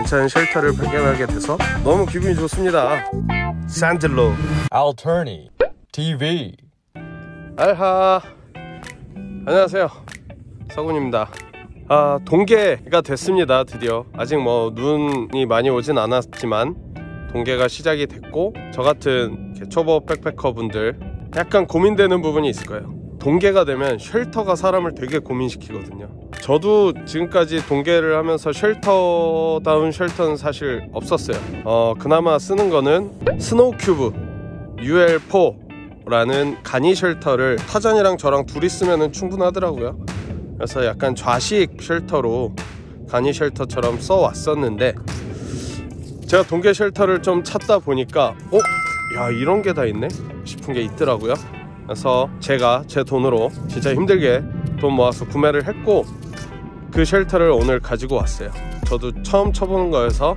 괜찮은 쉘터를 발견하게 돼서 너무 기분이 좋습니다. 산들로 Alterny TV. 알하, 안녕하세요, 서군입니다. 동계가 됐습니다. 드디어. 아직 뭐 눈이 많이 오진 않았지만 동계가 시작이 됐고, 저 같은 초보 백패커 분들 약간 고민되는 부분이 있을 거예요. 동계가 되면 쉘터가 사람을 되게 고민시키거든요. 저도 지금까지 동계를 하면서 쉘터다운 쉘터는 사실 없었어요. 그나마 쓰는 거는 스노우큐브 UL4라는 간이 쉘터를 타잔이랑 저랑 둘이 쓰면 충분하더라고요. 그래서 약간 좌식 쉘터로 간이 쉘터처럼 써왔었는데, 제가 동계 쉘터를 좀 찾다 보니까 야, 이런 게 다 있네 싶은 게 있더라고요. 그래서 제가 제 돈으로 진짜 힘들게 돈 모아서 구매를 했고, 그 쉘터를 오늘 가지고 왔어요. 저도 처음 쳐보는 거여서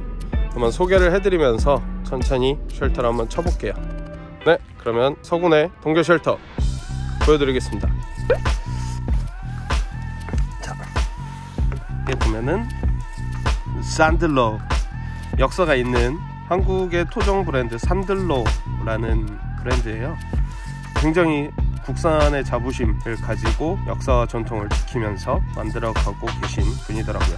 한번 소개를 해드리면서 천천히 쉘터를 한번 쳐볼게요. 네, 그러면 서군의 동계 쉘터 보여드리겠습니다. 자, 여기 보면은 산들로 역사가 있는 한국의 토종 브랜드 산들로라는 브랜드예요. 굉장히 국산의 자부심을 가지고 역사와 전통을 지키면서 만들어가고 계신 분이더라고요.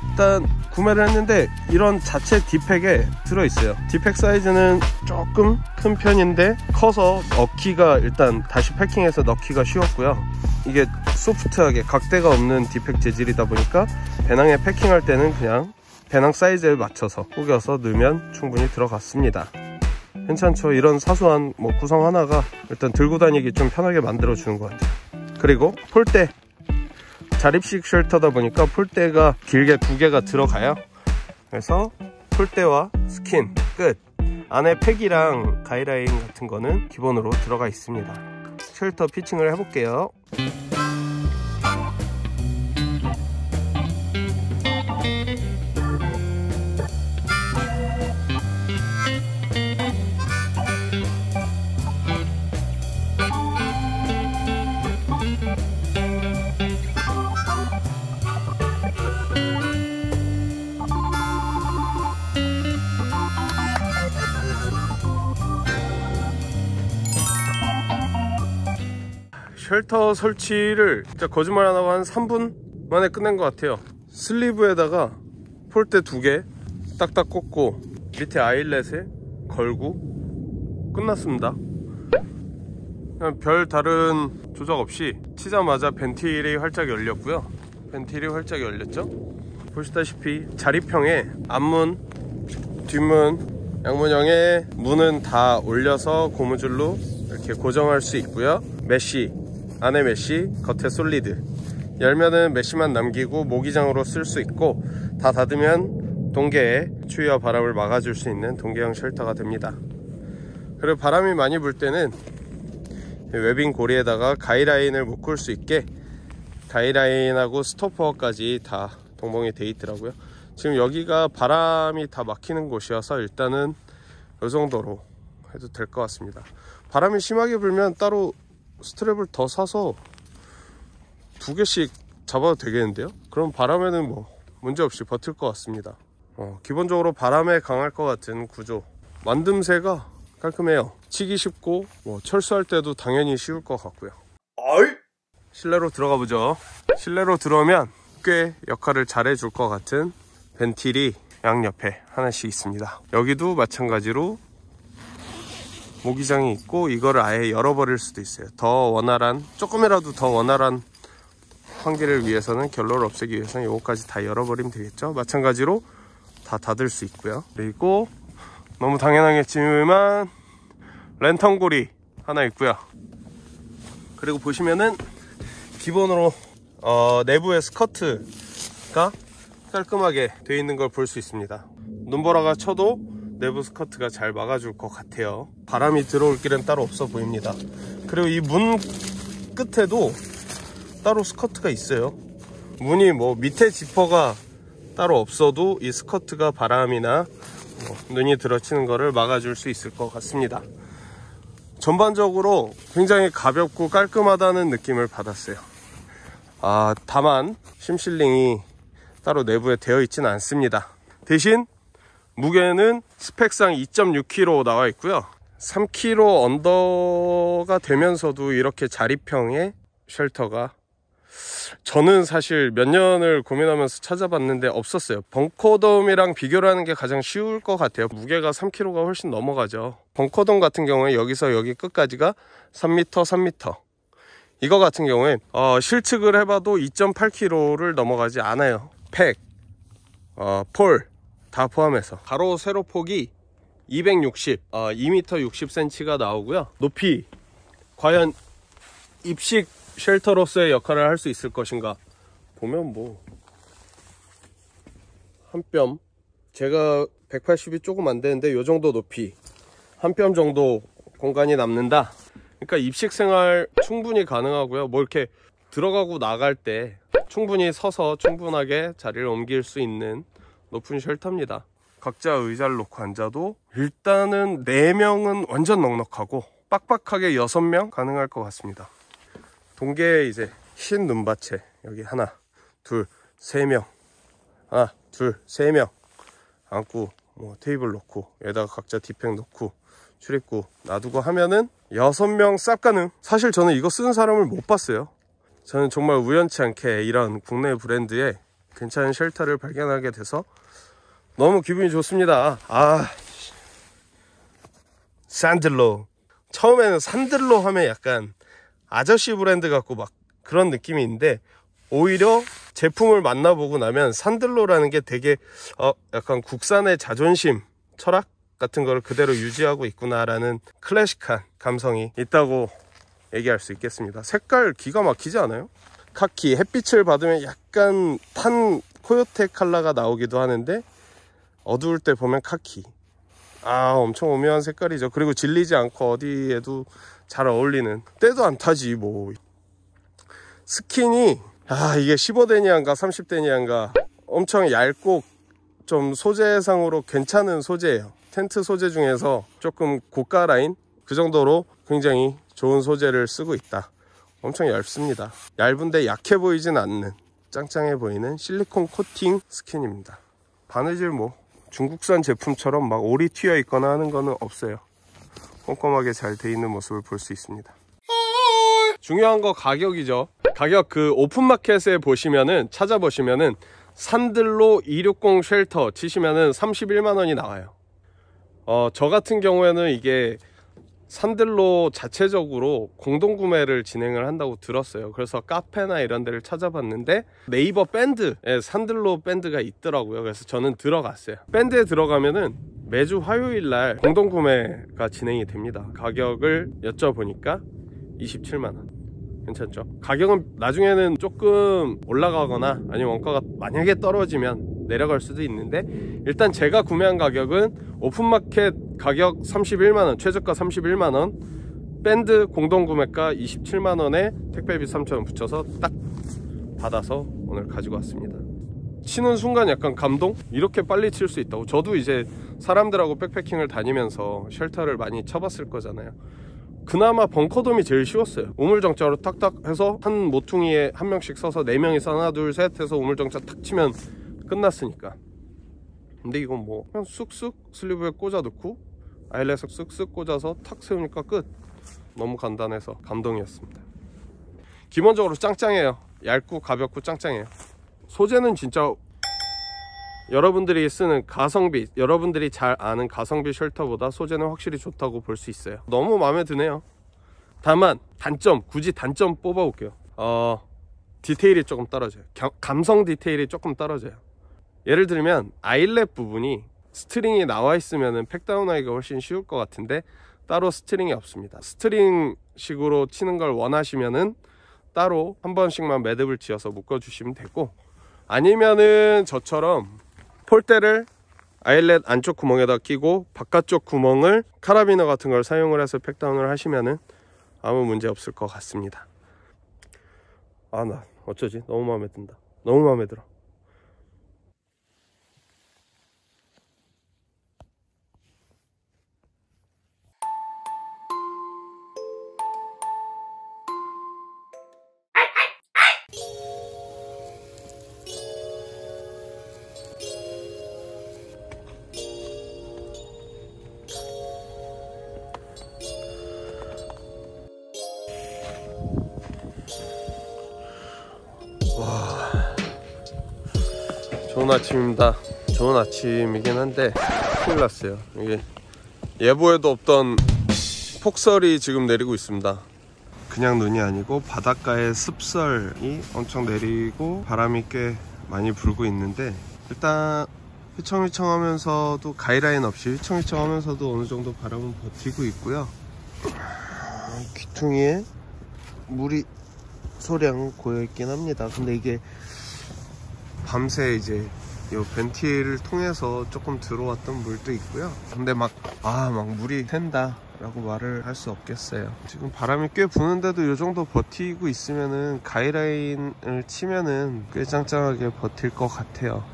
일단 구매를 했는데 이런 자체 디팩에 들어있어요. 디팩 사이즈는 조금 큰 편인데 커서 넣기가, 일단 다시 패킹해서 넣기가 쉬웠고요. 이게 소프트하게 각대가 없는 디팩 재질이다 보니까 배낭에 패킹할 때는 그냥 배낭 사이즈에 맞춰서 구겨서 넣으면 충분히 들어갔습니다. 괜찮죠? 이런 사소한 구성 하나가 일단 들고 다니기 좀 편하게 만들어 주는 것 같아요. 그리고 폴대, 자립식 쉘터다 보니까 폴대가 길게 2개가 들어가요. 그래서 폴대와 스킨 끝. 안에 팩이랑 가이라인 같은 거는 기본으로 들어가 있습니다. 쉘터 피칭을 해볼게요. 쉘터 설치를 진짜 거짓말 안 하고 한 3분 만에 끝낸 것 같아요. 슬리브에다가 폴대 2개 딱딱 꽂고 밑에 아일렛에 걸고 끝났습니다. 그냥 별 다른 조작 없이 치자마자 벤틸이 활짝 열렸고요. 벤틸이 활짝 열렸죠. 보시다시피 자립형의 앞문, 뒷문, 양문형의 문은 다 올려서 고무줄로 이렇게 고정할 수 있고요. 메쉬, 안에 메쉬, 겉에 솔리드. 열면은 메쉬만 남기고 모기장으로 쓸 수 있고, 다 닫으면 동계의 추위와 바람을 막아줄 수 있는 동계형 쉘터가 됩니다. 그리고 바람이 많이 불 때는 웨빙 고리에다가 가이라인을 묶을 수 있게 가이라인하고 스토퍼까지 다 동봉이 돼 있더라고요. 지금 여기가 바람이 다 막히는 곳이어서 일단은 이 정도로 해도 될 것 같습니다. 바람이 심하게 불면 따로 스트랩을 더 사서 2개씩 잡아도 되겠는데요? 그럼 바람에는 문제없이 버틸 것 같습니다. 기본적으로 바람에 강할 것 같은 구조. 만듦새가 깔끔해요. 치기 쉽고 철수할 때도 당연히 쉬울 것 같고요. 실내로 들어가 보죠. 실내로 들어오면 꽤 역할을 잘 해줄 것 같은 벤틸이 양옆에 하나씩 있습니다. 여기도 마찬가지로 모기장이 있고, 이거를 아예 열어버릴 수도 있어요. 더 원활한, 조금이라도 더 원활한 환기를 위해서는, 결로를 없애기 위해서는 이거까지 다 열어버리면 되겠죠. 마찬가지로 다 닫을 수 있고요. 그리고 너무 당연하겠지만 랜턴고리 하나 있고요. 그리고 보시면은 기본으로 내부에 스커트가 깔끔하게 되어 있는 걸 볼 수 있습니다. 눈보라가 쳐도 내부 스커트가 잘 막아줄 것 같아요. 바람이 들어올 길은 따로 없어 보입니다. 그리고 이 문 끝에도 따로 스커트가 있어요. 문이 밑에 지퍼가 따로 없어도 이 스커트가 바람이나 눈이 들어치는 거를 막아줄 수 있을 것 같습니다. 전반적으로 굉장히 가볍고 깔끔하다는 느낌을 받았어요. 다만 심실링이 따로 내부에 되어 있지는 않습니다. 대신 무게는 스펙상 2.6kg 나와 있고요. 3kg 언더가 되면서도 이렇게 자립형의 쉘터가 저는 사실 몇 년을 고민하면서 찾아봤는데 없었어요. 벙커돔이랑 비교를 하는 게 가장 쉬울 것 같아요. 무게가 3kg가 훨씬 넘어가죠. 벙커돔 같은 경우에 여기서 여기 끝까지가 3m 3m, 이거 같은 경우엔 실측을 해봐도 2.8kg를 넘어가지 않아요. 팩, 폴 다 포함해서 가로 세로 폭이 260, 2m 60cm가 나오고요. 높이 과연 입식 쉘터로서의 역할을 할 수 있을 것인가 보면 뭐 한 뼘, 제가 180이 조금 안 되는데 요 정도 높이 한 뼘 정도 공간이 남는다. 그러니까 입식 생활 충분히 가능하고요. 뭐 이렇게 들어가고 나갈 때 충분히 서서 충분하게 자리를 옮길 수 있는 높은 쉘터입니다. 각자 의자를 놓고 앉아도 일단은 4명은 완전 넉넉하고 빡빡하게 6명 가능할 것 같습니다. 동계에 이제 흰 눈밭에 여기 하나, 둘, 3명, 하나, 둘, 3명 앉고 뭐 테이블 놓고 여기다가 각자 디팩 놓고 출입구 놔두고 하면은 6명 쌉 가능. 사실 저는 이거 쓰는 사람을 못 봤어요. 저는 정말 우연치 않게 이런 국내 브랜드의 괜찮은 쉘터를 발견하게 돼서 너무 기분이 좋습니다. 산들로. 처음에는 산들로 하면 약간 아저씨 브랜드 같고 막 그런 느낌이 있는데, 오히려 제품을 만나보고 나면 산들로라는 게 되게 약간 국산의 자존심, 철학 같은 거를 그대로 유지하고 있구나라는 클래식한 감성이 있다고 얘기할 수 있겠습니다. 색깔 기가 막히지 않아요? 카키, 햇빛을 받으면 약간 탄 코요테 컬러가 나오기도 하는데 어두울 때 보면 카키. 엄청 오묘한 색깔이죠. 그리고 질리지 않고 어디에도 잘 어울리는, 때도 안 타지 뭐. 스킨이 이게 15데니안가 30데니안가 엄청 얇고 좀 소재상으로 괜찮은 소재예요. 텐트 소재 중에서 조금 고가 라인 그 정도로 굉장히 좋은 소재를 쓰고 있다. 엄청 얇습니다. 얇은데 약해 보이진 않는 짱짱해 보이는 실리콘 코팅 스킨입니다. 바느질 뭐 중국산 제품처럼 막 올이 튀어 있거나 하는 거는 없어요. 꼼꼼하게 잘 돼 있는 모습을 볼 수 있습니다. 중요한 거 가격이죠. 가격 그 오픈마켓에 보시면은, 찾아보시면은 산들로 260 쉘터 치시면은 31만원이 나와요. 저 같은 경우에는 이게 산들로 자체적으로 공동구매를 진행을 한다고 들었어요. 그래서 카페나 이런 데를 찾아봤는데 네이버 밴드에 산들로 밴드가 있더라고요. 그래서 저는 들어갔어요. 밴드에 들어가면은 매주 화요일날 공동구매가 진행이 됩니다. 가격을 여쭤보니까 27만원. 괜찮죠? 가격은 나중에는 조금 올라가거나 아니면 원가가 만약에 떨어지면 내려갈 수도 있는데, 일단 제가 구매한 가격은 오픈마켓 가격 31만원, 최저가 31만원, 밴드 공동구매가 27만원에 택배비 3,000원 붙여서 딱 받아서 오늘 가지고 왔습니다. 치는 순간 약간 감동? 이렇게 빨리 칠 수 있다고. 저도 이제 사람들하고 백패킹을 다니면서 쉘터를 많이 쳐봤을 거잖아요. 그나마 벙커돔이 제일 쉬웠어요. 우물정자로 탁탁 해서 한 모퉁이에 한 명씩 써서 4명이서 하나 둘 셋 해서 우물정자 탁 치면 끝났으니까. 근데 이건 뭐 그냥 쑥쑥 슬리브에 꽂아 넣고 아일렛 쓱쓱 꽂아서 탁 세우니까 끝. 너무 간단해서 감동이었습니다. 기본적으로 짱짱해요. 얇고 가볍고 짱짱해요. 소재는 진짜 여러분들이 쓰는 가성비, 여러분들이 잘 아는 가성비 쉘터보다 소재는 확실히 좋다고 볼 수 있어요. 너무 마음에 드네요. 다만 단점, 굳이 단점 뽑아볼게요. 디테일이 조금 떨어져요. 감성 디테일이 조금 떨어져요. 예를 들면 아일렛 부분이 스트링이 나와 있으면 팩다운 하기가 훨씬 쉬울 것 같은데 따로 스트링이 없습니다. 스트링 식으로 치는 걸 원하시면은 따로 한 번씩만 매듭을 지어서 묶어주시면 되고, 아니면은 저처럼 폴대를 아일렛 안쪽 구멍에다 끼고 바깥쪽 구멍을 카라비너 같은 걸 사용을 해서 팩다운을 하시면은 아무 문제 없을 것 같습니다. 나 어쩌지? 너무 마음에 든다. 너무 마음에 들어. 좋은 아침입니다. 좋은 아침이긴 한데 큰일 났어요. 이게 예보에도 없던 폭설이 지금 내리고 있습니다. 그냥 눈이 아니고 바닷가에 습설이 엄청 내리고 바람이 꽤 많이 불고 있는데, 일단 휘청휘청하면서도 가이라인 없이 휘청휘청하면서도 어느 정도 바람은 버티고 있고요. 귀퉁이에 물이 소량 고여있긴 합니다. 근데 이게 밤새 이제 이 벤티를 통해서 조금 들어왔던 물도 있고요. 근데 막 물이 샌다 라고 말을 할 수 없겠어요. 지금 바람이 꽤 부는데도 이 정도 버티고 있으면은 가이라인을 치면은 꽤 짱짱하게 버틸 것 같아요.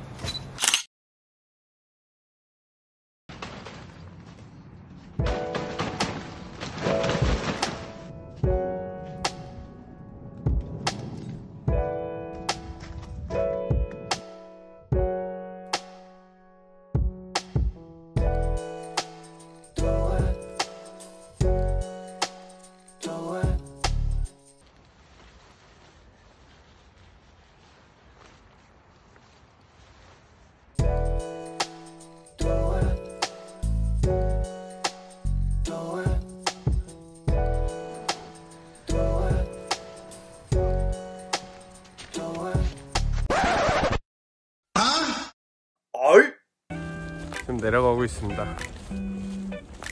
지금 내려가고 있습니다.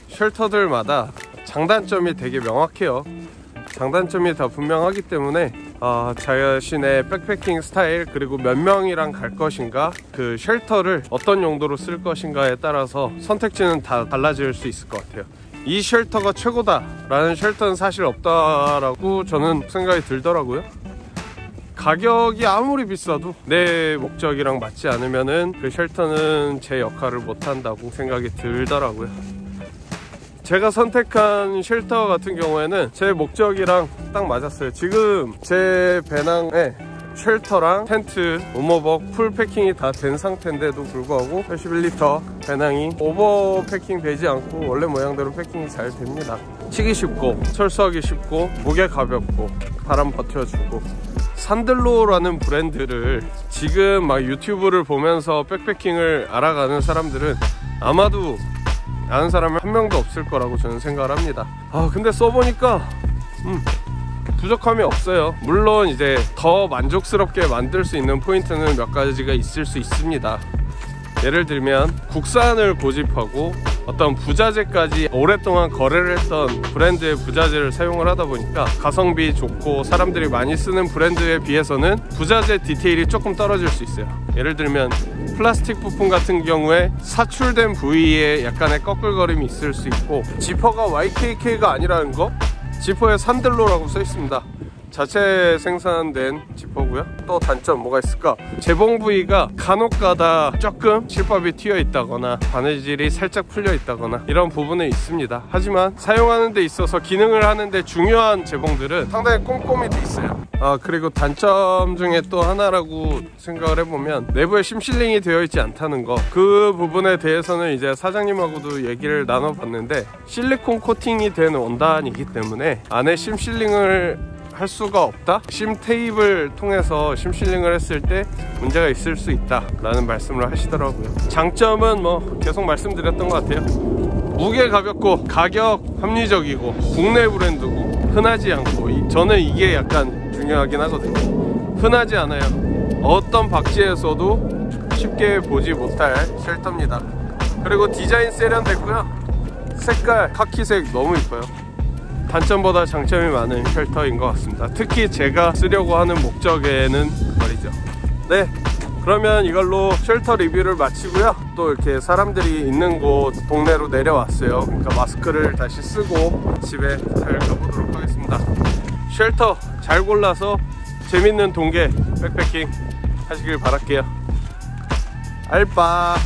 쉘터들마다 장단점이 되게 명확해요. 장단점이 다 분명하기 때문에 자신의 백패킹 스타일, 그리고 몇 명이랑 갈 것인가, 그 쉘터를 어떤 용도로 쓸 것인가에 따라서 선택지는 다 달라질 수 있을 것 같아요. 이 쉘터가 최고다 라는 쉘터는 사실 없다라고 저는 생각이 들더라고요. 가격이 아무리 비싸도 내 목적이랑 맞지 않으면은 그 쉘터는 제 역할을 못한다고 생각이 들더라고요. 제가 선택한 쉘터 같은 경우에는 제 목적이랑 딱 맞았어요. 지금 제 배낭에 쉘터랑 텐트, 워머벅, 풀 패킹이 다 된 상태인데도 불구하고 81리터 배낭이 오버 패킹 되지 않고 원래 모양대로 패킹이 잘 됩니다. 치기 쉽고 철수하기 쉽고 무게 가볍고 바람 버텨주고, 산들로라는 브랜드를 지금 막 유튜브를 보면서 백패킹을 알아가는 사람들은 아마도 아는 사람이 한 명도 없을 거라고 저는 생각을 합니다. 근데 써보니까 부족함이 없어요. 물론 이제 더 만족스럽게 만들 수 있는 포인트는 몇 가지가 있을 수 있습니다. 예를 들면 국산을 고집하고 어떤 부자재까지 오랫동안 거래를 했던 브랜드의 부자재를 사용을 하다 보니까 가성비 좋고 사람들이 많이 쓰는 브랜드에 비해서는 부자재 디테일이 조금 떨어질 수 있어요. 예를 들면 플라스틱 부품 같은 경우에 사출된 부위에 약간의 꺼끌거림이 있을 수 있고, 지퍼가 YKK가 아니라는 거, 지퍼에 산들로라고 써 있습니다. 자체 생산된 지퍼고요. 또 단점 뭐가 있을까? 재봉 부위가 간혹가다 조금 실밥이 튀어 있다거나 바느질이 살짝 풀려 있다거나 이런 부분은 있습니다. 하지만 사용하는 데 있어서 기능을 하는데 중요한 재봉들은 상당히 꼼꼼히 돼 있어요. 그리고 단점 중에 또 하나라고 생각을 해보면 내부에 심실링이 되어 있지 않다는 거. 그 부분에 대해서는 이제 사장님하고도 얘기를 나눠봤는데, 실리콘 코팅이 된 원단이기 때문에 안에 심실링을 할 수가 없다? 심 테이프를 통해서 심실링을 했을 때 문제가 있을 수 있다 라는 말씀을 하시더라고요. 장점은 뭐 계속 말씀드렸던 것 같아요. 무게 가볍고 가격 합리적이고 국내 브랜드고 흔하지 않고, 저는 이게 약간 중요하긴 하거든요. 흔하지 않아요. 어떤 박지에서도 쉽게 보지 못할 쉘터입니다. 그리고 디자인 세련됐고요. 색깔 카키색 너무 이뻐요. 단점보다 장점이 많은 쉘터인 것 같습니다. 특히 제가 쓰려고 하는 목적에는 말이죠. 네, 그러면 이걸로 쉘터 리뷰를 마치고요. 또 이렇게 사람들이 있는 곳 동네로 내려왔어요. 그러니까 마스크를 다시 쓰고 집에 잘 가보도록 하겠습니다. 쉘터 잘 골라서 재밌는 동계 백패킹 하시길 바랄게요. 알바.